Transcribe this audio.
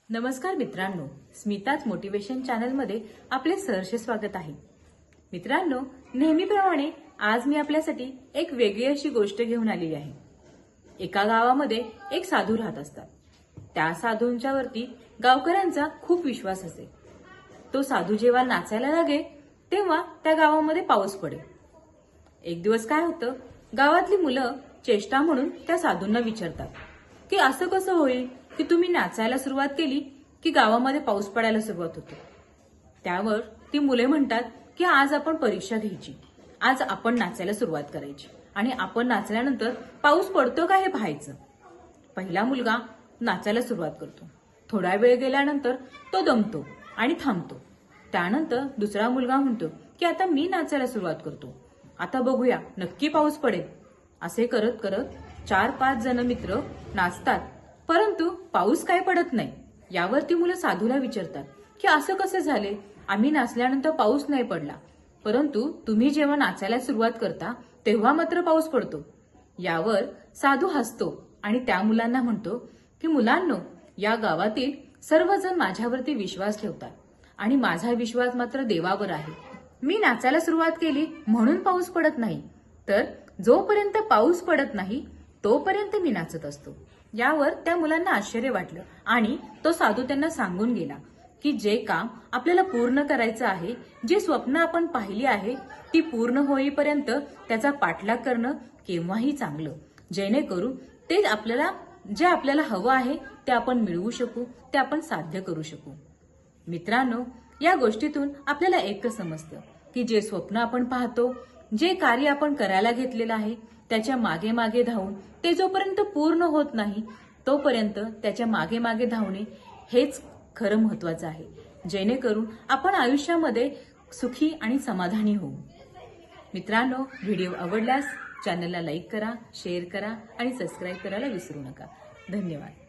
नमस्कार मित्रांनो, स्मिताच मोटिवेशन चॅनलमध्ये आपले सहर्ष स्वागत आहे। मित्रांनो, नेहमीप्रमाणे आज मी आपल्यासाठी एक वेगळी अशी गोष्ट घेऊन आली आहे। एका गावामध्ये एक साधू राहत असतात। त्या साधूंच्या वरती गावकऱ्यांचा खूप विश्वास असे। तो साधू जेव्हा नाचायला लागे तेव्हा त्या गावामध्ये पाऊस पडे। एक दिवस काय होतं, गावातली मुलं चेष्टा म्हणून त्या साधूंना विचारतात की असं कसं होईल की तुम्ही नाचायला सुरुवात केली की गावामध्ये पाऊस पडायला सुरुवात होते। त्यावर ती मुले म्हणतात की आज आपण परीक्षा घ्यायची, आज आपण नाचायला सुरुवात करायची आणि आपण नाचल्यानंतर पाऊस पडतो का हे पाहायचं। पहिला मुलगा नाचायला सुरुवात करतो। थोडा वेळ गेल्यानंतर तो दमतो आणि थांबतो। त्यानंतर दुसरा मुलगा म्हणतो की आता मी नाचायला सुरुवात करतो, आता बघूया नक्की पाऊस पडेल। असे करत करत 4-5 जण मित्र नाचतात, परंतु पाऊस काय पडत नाही। यावर ती मुलं साधूला विचारतात की असं कसं झाले, आम्ही नाचल्यानंतर पाऊस नाही पडला, परंतु तुम्ही जेव्हा नाचायला सुरुवात करता तेव्हा मात्र पाऊस पडतो। यावर साधू हसतो आणि त्या मुलांना म्हणतो की मुलांनो, या गावातील सर्वजण माझ्यावरती विश्वास ठेवतात आणि माझा विश्वास मात्र देवावर आहे। मी नाचायला सुरुवात केली म्हणून पाऊस पडत नाही, तर जोपर्यंत पाऊस पडत नाही तोपर्यंत मी नाचत असतो। यावर त्या मुलांना आश्चर्य वाटलं आणि तो साधू त्यांना सांगून गेला की जे काम आपल्याला पूर्ण करायचं आहे, जी स्वप्न आपण पाहिली आहे ती पूर्ण होईपर्यंत त्याचा पाठलाग करणं केव्हाही चांगलं, जेणेकरून ते जे आपल्याला हवं आहे ते आपण मिळवू शकू, ते आपण साध्य करू शकू। मित्रांनो, या गोष्टीतून आपल्याला एकच समजतं की जे स्वप्न आपण पाहतो, जे कार्य आपण करायला घेतलेलं आहे त्याच्या मागे मागे धावून ते जोपर्यंत पूर्ण होत नाही तोपर्यंत त्याच्या मागे मागे धावणे हेच खरं महत्वाचं आहे, जेणेकरून आपण आयुष्यामध्ये सुखी आणि समाधानी होऊ। मित्रांनो, व्हिडिओ आवडल्यास चॅनलला लाईक करा, शेअर करा आणि सबस्क्राईब करायला विसरू नका। धन्यवाद।